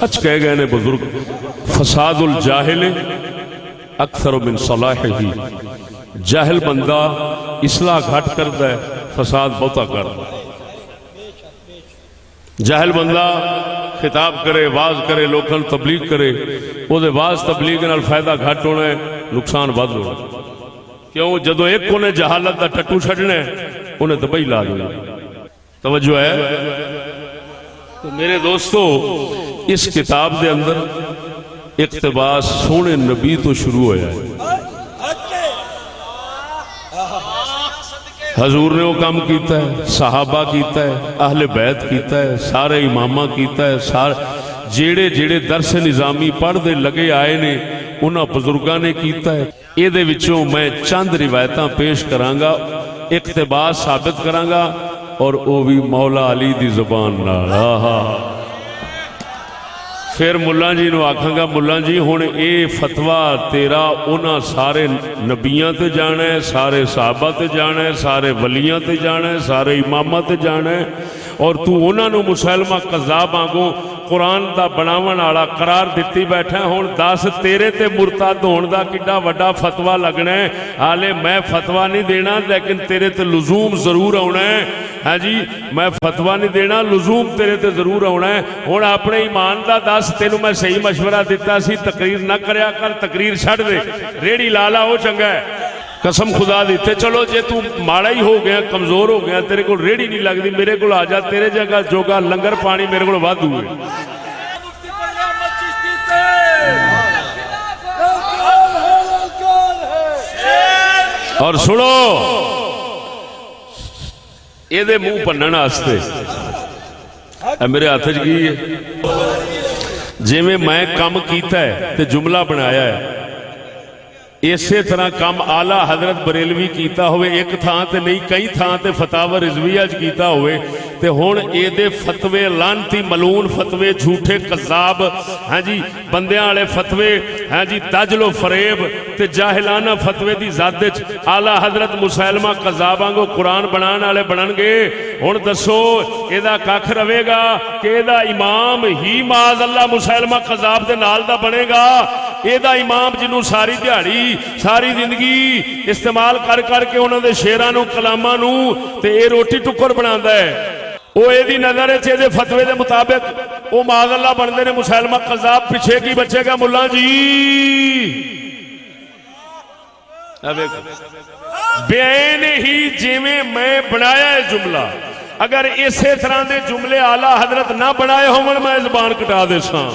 سچ کہہ گئے نے بزرگ، فساد الجاہل اکثر من صلاحہ، جاہل بندہ اصلاح گھٹ کرتا ہے، فساد بہتا کرتا ہے۔ جاہل بندہ خطاب کرے، واز کرے، لوکاں تبلیغ کرے، وہ دے واز تبلیغ نال فائدہ گھٹ ہونا ہے، نقصان ود ہونا ہے۔ کیوں؟ جدو ایک کو نے جہالت دا ٹٹو چھڑنا ہے، انہیں دبئی لا دینا۔ توجہ ہے؟ تو میرے دوستو، اس کتاب دے اندر اقتباس سونے نبی تو شروع ہویا ہے۔ حضور نے وہ کام کیتا ہے، صحابہ کیتا ہے، اہل بیت کیتا ہے، سارے امامہ کیتا ہے، سارے جیڑے جیڑے درس نظامی پڑھ دے لگے آئے نے انہاں بزرگاں نے کیتا ہے۔ یہ دے وچوں میں چند روایتاں پیش کرانگا، اقتباس ثابت کرانگا، اور وہ بھی مولا علی دی زبان نال۔ پھر ملہ جی نو آکھاں گا، ملہ جی ہن اے فتویٰ تیرا انہاں سارے نبیاں تے جانا ہے، سارے صحابہ تے جانا ہے، سارے ولیاں تے جانا ہے، سارے امامہ تے جانا ہے، اور تو انہاں نو مسلمہ قذاب آنگو قرآن دا بناون والا قرار دیتی بیٹھا ہے۔ ہن دس تیرے تے مرتد ہون دا کڈا وڈا فتویٰ لگنا ہے؟ حالے میں فتویٰ نہیں دینا، لیکن تیرے تے لزوم ضرور ہونا ہے۔ ہاں جی، میں فتویٰ نہیں دینا، لزوم تیرے تے ضرور ہونا ہے۔ ہن اپنے ایمان دا دس، تینوں میں صحیح مشورہ دیتا سی تقریر نہ کریا کر، تقریر چھڑ دے، ریڑی لالا ہو چنگا ہے۔ قسم خدا دیتے چلو جے تو ماڑا ہی ہو گیا، کمزور ہو گیا، تیرے کو ریڑی نہیں لگ دی، میرے کو آ جا، تیرے جگہ جوگا لنگر پانی میرے کو وعد ہوئے۔ اور سنو، یہ دے منہ پنن واسطے میرے ہاتھ کی ہے، جی میں کام کیتا ہے تے جملہ بنایا ہے، اسی طرح کام آلہ حضرت بریلوی کیتا ہوئے، ایک تھان تے نہیں کئی تھان تے فتاوی رضویہ کیتا ہوئے، تے ہون اے دے فتوے لانتی ملون فتوے جھوٹے قذاب، ہاں جی بندیاں والے فتوے، ہاں جی تجل و فریب تے جاہلانہ فتوے دی ذات وچ آلہ حضرت مسلمہ قذاباں کو قرآن بنان والے بنن گے۔ ہن دسو اے دا ککھ رہے گا کہ اے دا امام ہی معاذ اللہ مسلمہ قذاب دے نال دا بنے گا؟ اے دا امام جنوں ساری دیہڑی ساری زندگی استعمال کر کر کے انہاں دے شعراں نوں کلاماں نوں تے اے روٹی ٹکر بناندا ہے، او اے دی نظر وچ اے دے فتوے دے مطابق او معاذ اللہ بندے نے مسلمہ قذاب، پیچھے کی بچے گا ملا جی؟ بین ہی جویں میں بنایا ہے جملہ، اگر اسی طرح دے جملے اعلیٰ حضرت نہ بنائے ہوں میں زبان کٹا دے ساں،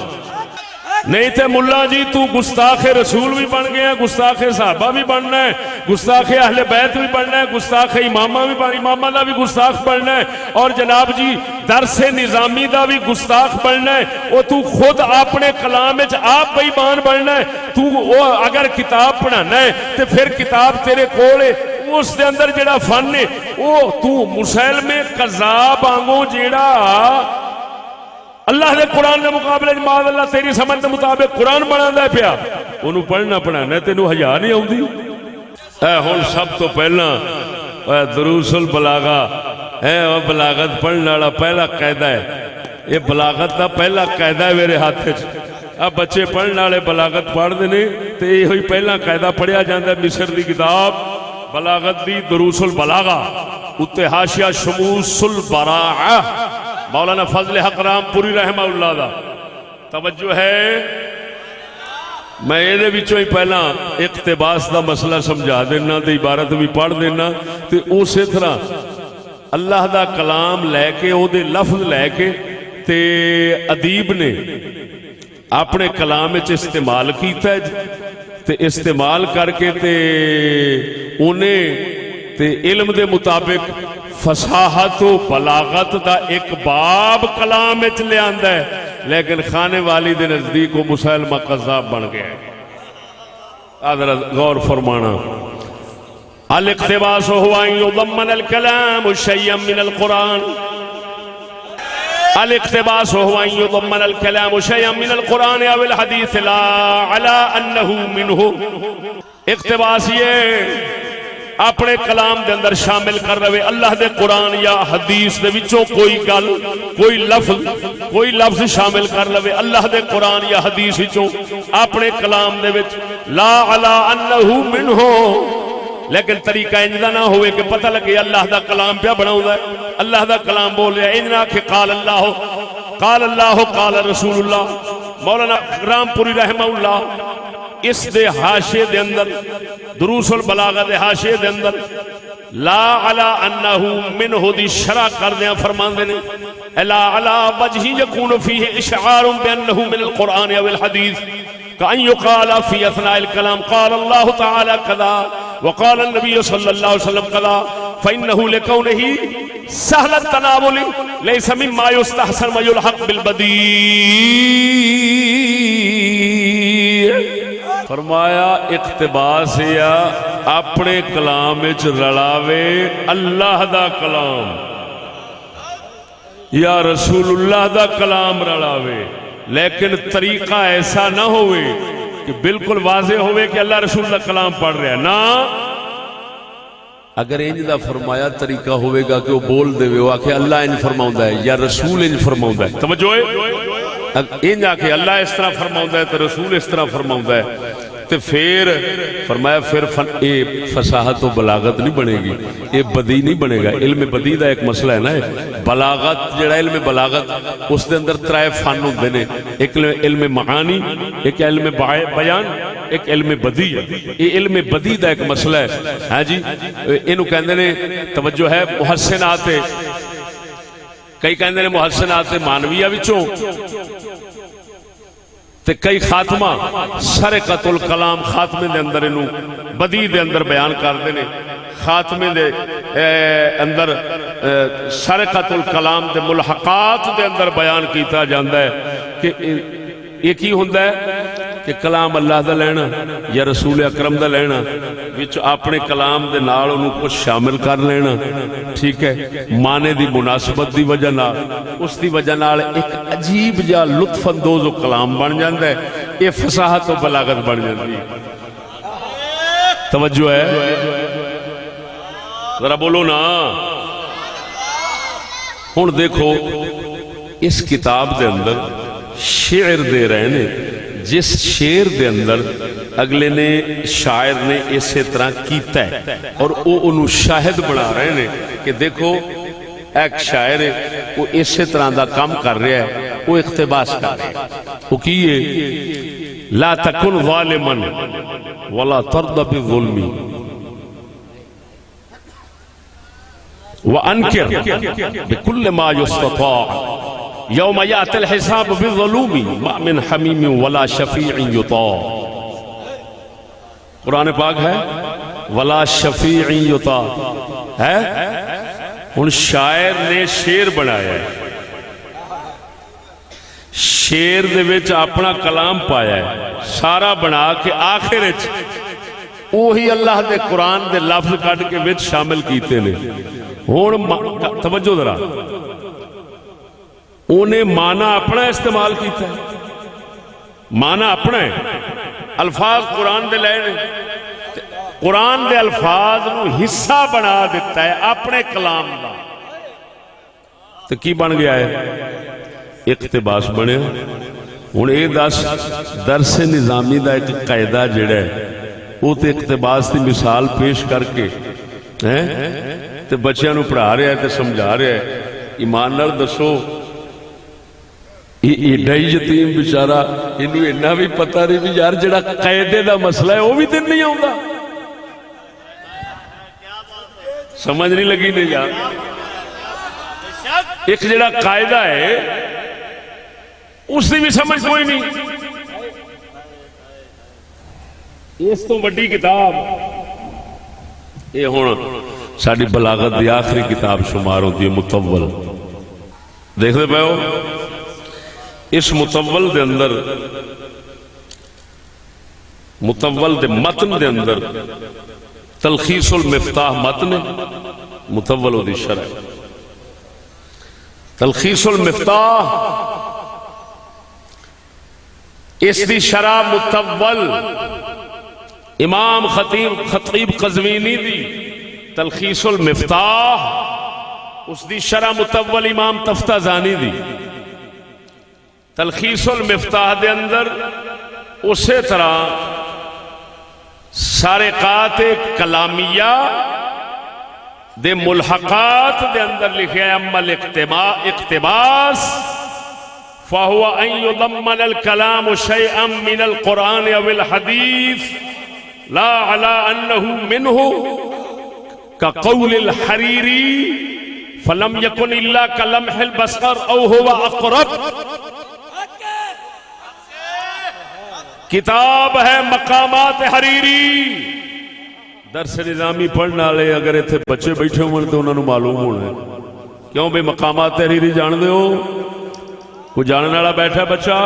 نہیں تے ملا جی تو گستاخ رسول بھی بن گیا، گستاخ صحابہ بھی بننا ہے، گستاخ اہل بیت بھی بننا ہے، گستاخ امامہ بھی بننا ہے، امامہ دا بھی گستاخ بننا ہے، اور جناب جی درس نظامی دا بھی گستاخ بننا ہے۔ وہ تو خود اپنے کلام وچ آپ بے ایمان بننا ہے۔ تو اگر کتاب پڑھانا ہے تے پھر کتاب تیرے کول ہے، اس دے اندر جڑا فن ہے وہ تو مسلمے قذاب آنگو جیڑا اللہ دے قرآن دے مقابلے معاذ اللہ تیری سمجھ دے مطابق قرآن بنانا ہے پیا، انہوں پڑھنا پڑھانا ہے، تینوں حیا نہیں آؤندی؟ اے ہن سب تو پہلا دروس البلاغہ ہے، وہ بلاغت پڑھنے والا پہلا قاعدہ ہے، یہ بلاغت دا پہلا قاعدہ ہے میرے ہاتھ وچ۔ اب بچے پڑھنے والے بلاغت پڑھ دے نے تے یہ پہلا قاعدہ پڑھیا جاندا ہے مصر دی کتاب بلاغت دی دروس البلاغہ، اتے حاشیہ شموس البراعہ مولانا فضل حق رام پوری رحمہ اللہ دا۔ توجہ ہے، میں یہ وچوں ہی پہلا اقتباس دا مسئلہ سمجھا دینا تے عبارت بھی پڑھ دینا، تے اسی طرح اللہ دا کلام لے کے او دے لفظ لے کے تے ادیب نے اپنے کلام وچ استعمال کیتا ہے، تے استعمال کر کے تے انہیں تے علم دے مطابق فصاحت و بلاغت دا ایک باب کلام وچ لے آندا ہے، لیکن خانے والی دے نزدیک وہ مسلمہ قذاب بن گیا ہے۔ حضرت غور فرمانا، الاقتباس هو ان يضمن الكلام شيئا من القرآن، الاقتباس هو ان يضمن الكلام شيئا من القرآن او الحديث لا على انه منه۔ اقتباس یہ اپنے کلام دے اندر شامل کر رہے اللہ دے قرآن یا حدیث دے وچوں کوئی گل کوئی لفظ شامل کر لے اللہ دے قرآن یا حدیث وچوں اپنے کلام دے وچ لا علی انہ منہ، لیکن طریقہ انجدہ نہ ہوئے کہ پتہ لگے اللہ دا کلام پہ بناؤں ہے، اللہ دا کلام بول رہا ہے، انجدہ کہ قال اللہ قال رسول اللہ۔ مولانا رام پوری رحمہ اللہ اس دے حاشے دے اندر دروس البلاغہ دے حاشے دے اندر لا علی انہ منہ دی شرح کر دیا فرمان دینے لا علی وجہ یکون فیہ اشعار بانہ من القرآن او الحدیث کأن یقال فی اثناء الکلام قال اللہ تعالی کذا وقال النبی صلی اللہ علیہ وسلم کذا فإنہ لکونہ سہل التناول لیس مما یستحسن و یلحق بالبدیع۔ فرمایا اقتباس یا اپنے کلام وچ رلاوے اللہ دا کلام یا رسول اللہ دا کلام رلاوے، لیکن طریقہ ایسا نہ ہوئے کہ بالکل واضح ہوئے کہ اللہ رسول دا کلام پڑھ رہا ہے نا۔ اگر انج دا فرمایا طریقہ ہوئے گا کہ وہ بول دے وہ آکھے اللہ انج فرماؤں ہے یا رسول انج فرماؤں ہے، توجہ ہے انج آکھے اللہ اس طرح فرماؤں ہے تو رسول اس طرح فرماؤں ہے، تو پھر فرمایا پھر فصاحت و بلاغت نہیں بنے گی، یہ بدی نہیں بنے گا۔ علم بدی دا ایک مسئلہ ہے نا، بلاغت جڑا علم بلاغت اس دے اندر ترائے فن ہوندے نے، ایک علم معانی، ایک علم بیان، ایک علم بدی۔ یہ علم بدی دا ایک مسئلہ ہے، ہاں جی اینو کہندے نے توجہ ہے محسنات، کئی کہندے نے محسنات مانویہ وچوں، تے کئی خاتمہ سرقۃ الکلام خاتمے دے اندر انہوں بدی دے اندر بیان کر دینے، خاتمے دے اندر سرقۃ الکلام دے ملحقات دے اندر بیان کیتا جاندہ ہے کہ یہ کی ہوندہ ہے کہ کلام اللہ دا لینا یا رسول اکرم دا لینا وچ اپنے کلام دے نال انہوں کچھ شامل کر لینا، ٹھیک ہے، معنی دی مناسبت دی وجہ نال اس دی وجہ نال ایک عجیب جا لطف اندوز و کلام بن جاندہ ہے، یہ فصاحت و بلاغت بن جاندی ہے۔ توجہ ہے ذرا بولو نا۔ ہن دیکھو اس کتاب دے اندر شعر دے رہے نے، جس شعر دے اندر اگلے نے شاعر نے اسی طرح کیتا ہے اور وہ انہوں شاہد بنا رہے ہیں کہ دیکھو ایک شاعر ہے وہ اسی طرح دا کام کر رہا ہے، وہ اقتباس کر رہا ہے، وہ کیے لا تکن ظالما ولا ترضى بالظلم وانکر بكل ما يستطاع یوم یات الحساب بالظلوم ما من حمیم ولا شفیع یطاع۔ قرآن پاک ہے ولا شفیع یطاع ہے، ان شاعر نے شعر بنایا ہے، شعر دے وچ اپنا کلام پایا ہے سارا بنا کے آخر وہی اللہ دے قرآن دے لفظ کٹ کے وچ شامل کیتے نے۔ ہن توجہ ذرا، انہیں معنی اپنا استعمال کیتا ہے، معنی اپنا ہے، الفاظ قرآن دے لائے نے، قرآن دے الفاظ نو حصہ بنا دیتا ہے اپنے کلام دا، تو کی بن گیا ہے اقتباس بنے۔ ہن اے درس نظامی دا ایک قاعدہ جڑا ہے وہ تے اقتباس دی مثال پیش کر کے تے بچیاں نو پڑھا رہا ہے تے سمجھا رہا ہے۔ ایمان نال دسو ایڈا ہی یتیم بیچارہ انہوں اینا بھی پتہ نہیں بھی یار جڑا قاعدے دا مسئلہ ہے وہ بھی دن نہیں آؤں گا، سمجھ نہیں لگی نہیں یار۔ ایک جڑا قاعدہ ہے اس دی بھی سمجھ کوئی نہیں، اس تو بڑی کتاب یہ ہون ساڑھی بلاغت دی آخری کتاب شمار ہوتی ہے متول، دیکھ دے پہ ہو اس متول دے اندر، متول دے متن دے اندر تلخیص المفتاح متن متول دی شرح، تلخیص المفتاح اس دی شرح متول امام خطیب قزوینی دی تلخیص المفتاح اس دی شرح متول امام تفتازانی دی تلخیص المفتاح دے اندر اسی طرح سارقات کلامیہ دے ملحقات دے اندر لکھے اما الاقتباس فهو ان يضمن الكلام شيئا من القرآن او الحديث لا على انه منه كقول الحريري فلم يكن الا كلمح البصر او هو اقرب. کتاب ہے مقامات حریری. درس نظامی پڑھنے والے اگر اتنے بچے بیٹھے ہو تو انہوں نے معلوم ہونا ہے. کیوں بھائی مقامات حریری جان دے ہو؟ کوئی جاننے والا بیٹھا بچہ؟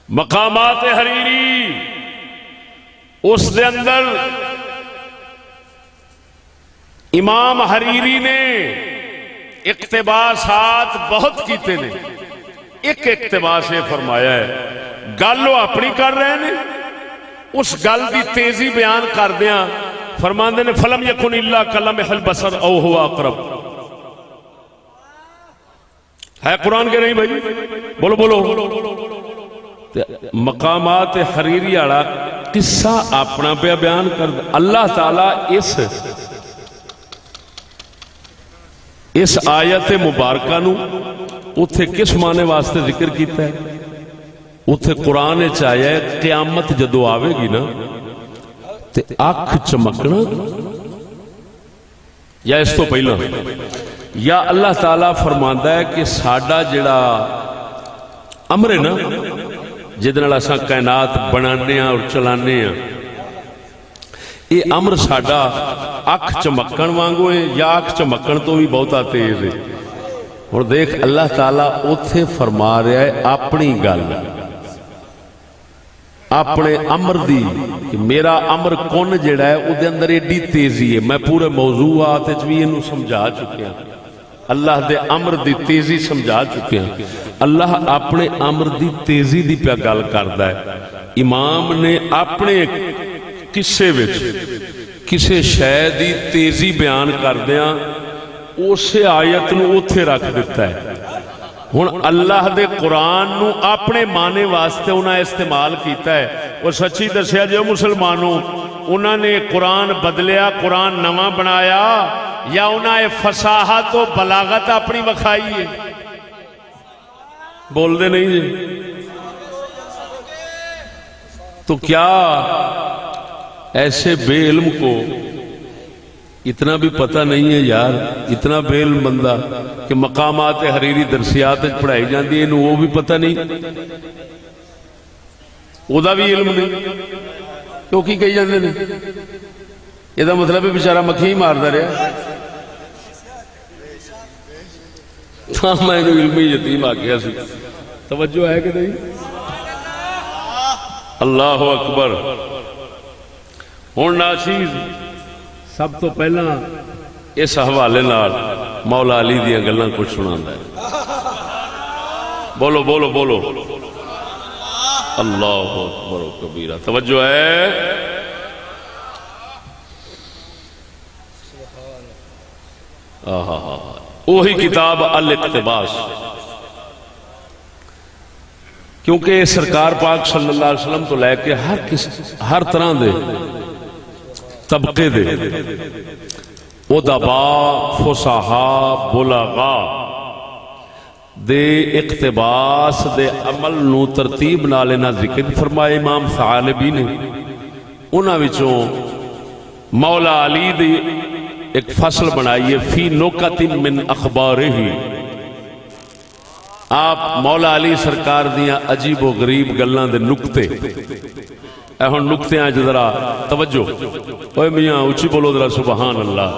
مقامات حریری اس دے اندر امام حریری نے اقتباسات بہت کیتے نے. ایک اقتباس یہ فرمایا ہے گل وہ اپنی کر رہے ہیں اس گل دی تیزی بیان کر دیا فرماندے نے فلم یکن الا کلمح البصر او هو اقرب. ہے قرآن کے نہیں بھائی؟ بولو بولو. مقامات حریری والا قصہ اپنا پہ بیان کر دے. اللہ تعالی اس آیت مبارکہ نو اتھے کس معنی واسطے ذکر کیتا ہے؟ اتھے قرآن چاہیا ہے قیامت جدو آوے گی نا تے آنکھ چمکنا یا اس تو پہلا یا اللہ تعالیٰ فرماندا ہے کہ ساڈا جڑا امر ہے نا جدن اساں کائنات بنانے ہیں اور چلانے ہیں یہ امر ساڈا اکھ چمکن وانگو ہے یا اکھ چمکن تو بھی بہتا تیز ہے. اور دیکھ اللہ تعالیٰ اتھے فرما رہا ہے اپنی گل اپنے امر دی کہ میرا امر کون جڑا ہے او دے اندر ایڈی تیزی ہے. میں پورے موضوعات بھی انہوں سمجھا چکے ہیں. اللہ دے امر دی تیزی سمجھا چکے ہیں. اللہ اپنے امر دی تیزی دی پہ گل کردا ہے. امام نے اپنے قصے وچ کسے شے دی تیزی بیان کردیاں اسے آیت نو اتھے رکھ دیتا ہے. ہن اللہ دے قرآن نو اپنے معنی واسطے انہاں استعمال کیتا ہے. اور سچی دسیا جو مسلمانوں انہاں نے قرآن بدلیا قرآن نواں بنایا یا انہاں فصاحت و بلاغت اپنی وکھائی ہے؟ بول دے نہیں جی. تو کیا ایسے بے علم کو اتنا بھی پتہ نہیں ہے یار؟ اتنا بے علم بندہ کہ مقامات حریری درسیات پڑھائی جاندی ہے انہوں وہ بھی پتہ نہیں، وہ دا بھی علم نہیں. کیوں کی کہی جاندے نہیں؟ یہ دا مطلب ہے بیچارہ مکھی ماردا رہا. ہاں میں انہوں علمی یتیم آ گیا سی. توجہ ہے کہ نہیں؟ اللہ اکبر. ہوں ناچیز سب تو پہلا اس حوالے نال مولا علی دیاں گلاں کچھ سناندا ہے. بولو بولو بولو اللہ اکبر و کبیرہ. توجہ ہے. وہی کتاب الاقتباس، کیونکہ سرکار پاک صلی اللہ علیہ وسلم تو لے کے ہر طرح دے طبقے دے ادباء فصحاء بلغاء دے اقتباس دے عمل نو ترتیب نال نہ ذکر فرمائے امام ثعالبی نے. انہاں وچوں مولا علی دی ایک فصل بنائیے فی نکت من اخبارہ. آپ مولا علی سرکار دیاں عجیب و غریب گلاں دے نکتے ہن نکتے ہیں ذرا توجہ. اوے میاں اونچی بولو ذرا سبحان اللہ.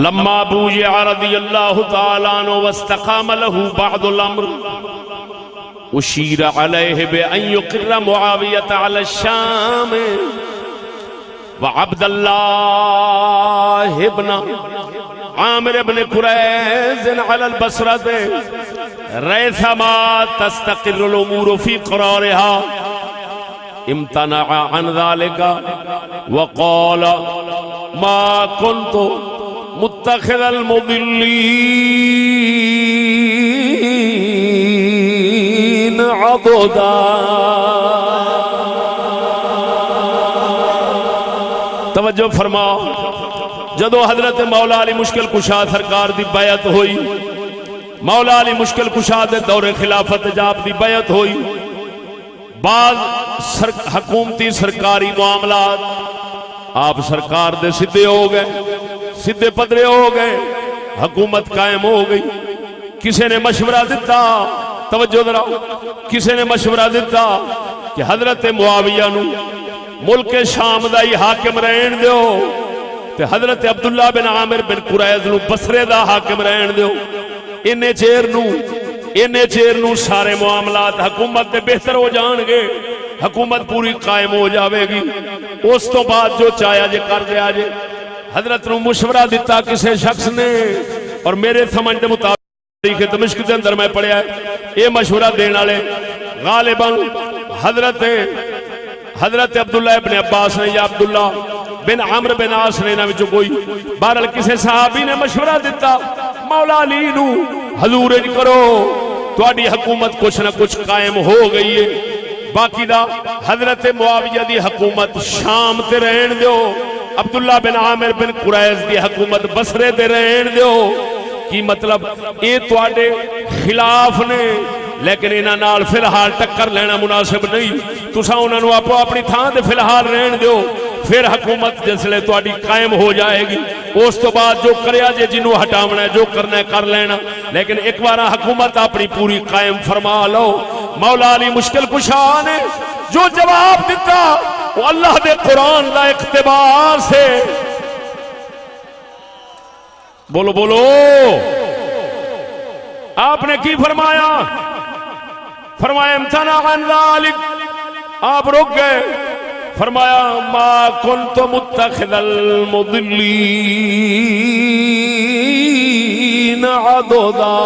لما بویع رضی اللہ تعالیٰ عنہ واستقام له بعض الامر اشیر علیہ بأن یقر معاویت علی الشام وعبد اللہ ابن عامر ابن قریظ علی البصرہ ریثما تستقر الامور فی قرارها امتنع عن ذلك وقال ما كنت متخذ المضلين عضدا. توجہ فرماؤ، جدو حضرت مولا علی مشکل کشا سرکار دی بیعت ہوئی، مولا علی مشکل کشا دے دور خلافت جاب دی بیعت ہوئی، بعض حکومتی سرکاری معاملات آپ سرکار دے سدھے ہو گئے، سدھے پدرے ہو گئے، حکومت قائم ہو گئی. کسی نے مشورہ دیتا، توجہ ذرا، کسی نے مشورہ دیتا کہ حضرت معاویہ نو ملک شام دا ہی حاکم رہن دیو تے حضرت عبداللہ بن عامر بن قریظ نو بصرے دا حاکم رہن دیو. انہیں چیر نو سارے معاملات حکومت دے بہتر ہو جان گے، حکومت پوری قائم ہو جاوے گی. اس تو بعد جو چاہیا جے کر دیا جے. حضرت نو مشورہ دیتا کسی شخص نے، اور میرے سمجھ دے مطابق تاریخ دمشق دے اندر میں پڑھیا ہے، یہ مشورہ دینے والے غالباً حضرت عبداللہ ابن عباس نے یا عبداللہ بن عمرو بن عاص نے، انہاں وچوں کوئی، بہرحال کسی صحابی نے مشورہ دیتا مولا علی نو حضور اج کرو، تہاڈی حکومت کچھ نہ کچھ قائم ہو گئی ہے، باقی دا حضرت معاویہ دی حکومت شام تے رہن دیو، عبداللہ بن عامر بن قریظ دی حکومت بصرے تے رہن دیو. کی مطلب اے تواڈے خلاف نے، لیکن انہاں نال فی الحال ٹکر لینا مناسب نہیں. تساں انہاں نو اپو اپنی تھان تے فی الحال رہن دیو، پھر حکومت جسلے تواڈی قائم ہو جائے گی اس تو بعد جو کریا جے جنوں ہٹاونا ہے جو کرنا ہے کر لینا، لیکن ایک بار حکومت اپنی پوری قائم فرما لو. مولا علی مشکل کشا نے جو جواب دیتا وہ اللہ دے قرآن دا اقتباس ہے. بولو بولو، آپ نے کی فرمایا؟ فرمایا امتنع عن ذلك، آپ رک گئے. فرمایا ما كنت متخذ المضلين عضدا.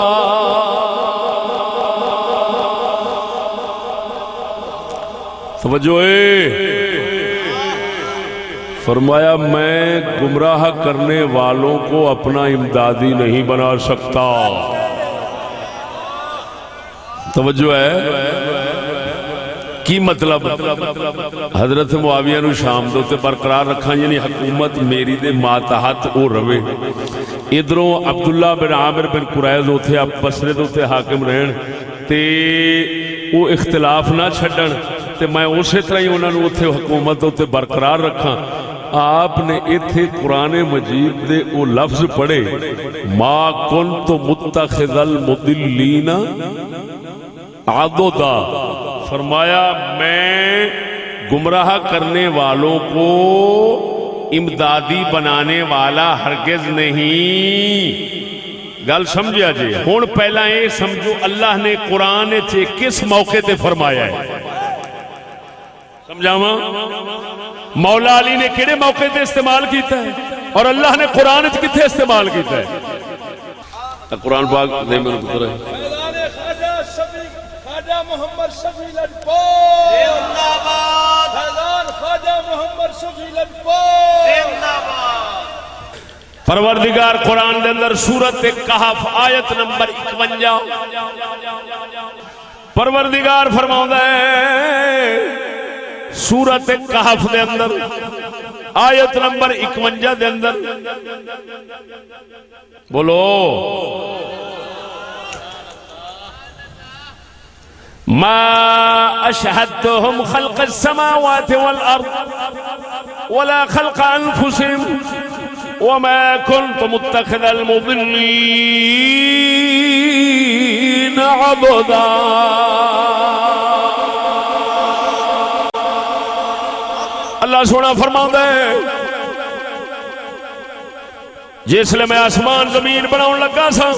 توجہ ہے، فرمایا میں گمراہ کرنے والوں کو اپنا امدادی نہیں بنا سکتا. توجہ ہے، کی مطلب حضرت معاویہ نو شام دے تے برقرار رکھا، یعنی حکومت میری دے ماتحت او روے. ادھروں عبداللہ بن عامر بن قریظ اوتھے اب بصرے دے تے حاکم رہن تے او اختلاف نہ چھڈن تے میں اسی طرح ہی انہاں نو اوتھے حکومت اوتے برقرار رکھاں. آپ نے ایتھے قرآن مجید دے او لفظ پڑھے ما کنت متخذ المضلین عضدا. فرمایا میں گمراہ کرنے والوں کو امدادی بنانے والا ہرگز نہیں. گل سمجھا جی. ہن پہلا یہ سمجھو اللہ نے قرآن چے کس موقع تے فرمایا ہے، سمجھاواں؟ مولا علی نے کیڑے موقع تے استعمال کیتا ہے اور اللہ نے قرآن چ کتھے استعمال کیتا ہے؟ قرآن پاک دے میں پتر ہے خواجہ محمد شفیع لجپال زندہ باد، حیدر خواجہ محمد شفیع لجپال زندہ باد. پروردگار قرآن دے اندر سورۃ کہف آیت نمبر 51 پروردگار فرماؤندا ہے سورۃ کہف دے اندر آیت نمبر 51 دے اندر، بولو ما اشهدتهم خلق السماوات والارض ولا خلق انفسهم وما كنت متخذ المضلين عضدا. اللہ سونا فرماتا ہے جس لئے میں آسمان زمین بناؤں لگا سا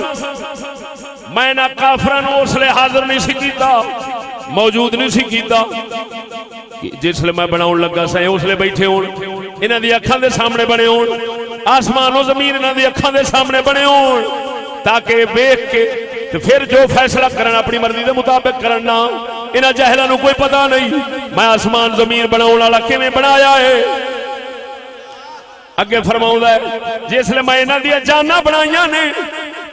میں نہ کافران اس لئے حاضر نہیں سی کیتا، موجود نہیں سی کیتا. جس لئے میں بناؤں لگا سا اس لئے بیٹھے ہون، انہاں دی اکھاں دے سامنے بنے ہون، آسمان و زمین انہاں دی اکھاں دے سامنے بنے ہون تاکہ بیک کے تو پھر جو فیصلہ کرنا اپنی مرضی دے مطابق کرنا انہاں جاہلاں نوں کوئی پتہ نہیں میں آسمان زمین بناؤن والا کیویں بنایا ہے اگے فرماؤں ہے جس لئے میں انہاں دیا جانا بنائیاں نے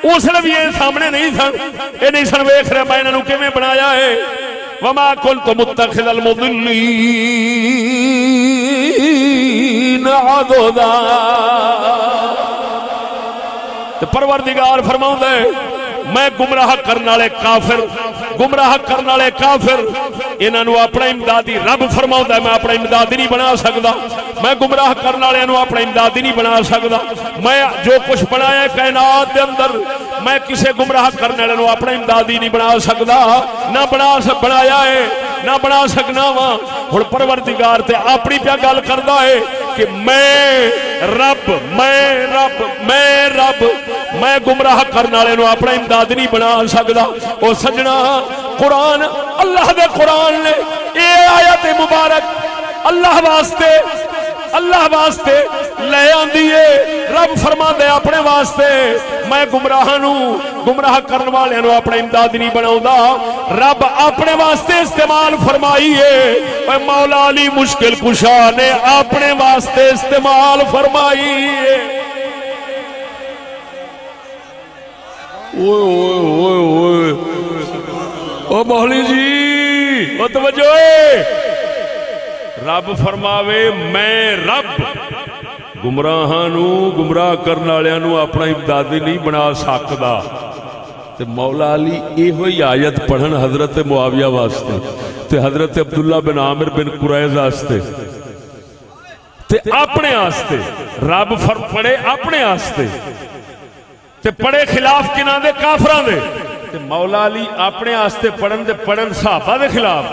اس لئے بھی یہ سامنے نہیں سن یہ نہیں سن ویکھ رہے میں انہاں نوں کیویں بنایا ہے وما كنت متخذ المضلين عضدا تو پروردگار فرماؤں ہے میں گمراہ کرنے والے کافر انہاں نو اپنا امدادی رب فرماؤں ہے میں اپنا امدادی نہیں بنا سکتا میں گمراہ کرنے والے نو اپنا امدادی نہیں بنا سکتا میں جو کچھ بنایا کائنات دے اندر میں کسے گمراہ کرنے والے نو اپنا امدادی نہیں بنا سکتا نہ بنایا ہے نہ بنا سکنا وا ہن پروردگار تے اپنی پیا گل کردا ہے کہ میں رب میں گمراہ کرنے والے نو اپنا امداد نہیں بنا سکتا او سجنا قرآن اللہ دے قرآن نے اے آیت مبارک اللہ واسطے لے آندی ہے رب فرما دے اپنے واسطے میں گمراہ کرنے والے نو اپنا امداد نہیں بناؤندا رب اپنے واسطے استعمال فرمائی ہے اے مولا علی مشکل کشا نے اپنے واسطے استعمال فرمائی ہے او مولی جی او توجہ رب فرماوے میں رب گمراہاں نو گمراہ کرنے والےاں نو اپنا امدادی نہیں بنا سکدا تے مولا علی ایہو ہی آیت پڑھن حضرت معاویہ واسطے تے حضرت عبداللہ بن عامر بن قریظ واسطے تے اپنے واسطے رب پڑھے اپنے واسطے تے پڑھے خلاف کناں دے کافراں دے تے مولا علی اپنے واسطے پڑھن صحابہ دے خلاف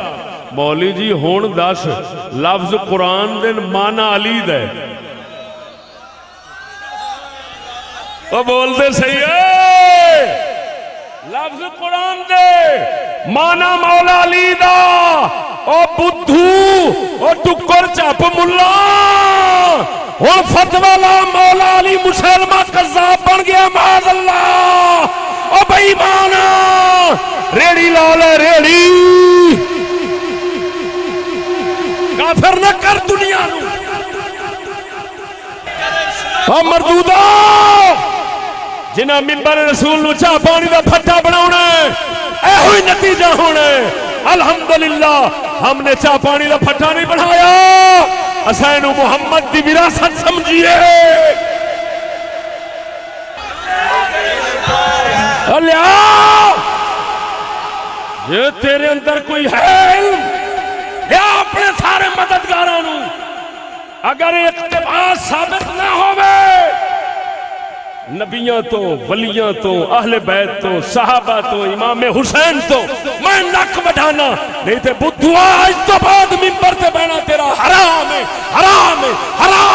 مولی جی ہون دس لفظ قرآن دے مانا علی دے وہ بول دے صحیح ہے لفظ قرآن دے مانا مولا علی دا او بدھو او ٹکر چپ ملا اور فتوی لا مولا علی مسلمہ قذاب بن گیا معاذ اللہ او بے ایمانا ریڑی لا لے ریڑی کافر نہ کر دنیا نو او مردودا جنہاں منبر رسول نو چاہ پانی دا پھٹا بناونا ہے اے ہوئی نتیجہ ہونا ہے الحمدللہ ہم نے چاہ پانی دا پھٹا نہیں بنایا اسینو محمد دی وراثت سمجھئے اللہ یہ تیرے اندر کوئی ہے یا اپنے سارے مددگاروں اگر اقتباس ثابت نہ ہوئے نبیوں تو ولیوں تو اہل بیت تو صحابہ تو امام حسین تو میں نک بڑھانا نہیں تے بدھوا آج تو بعد منبر تے بہنا تیرا حرام ہے حرام ہے حرام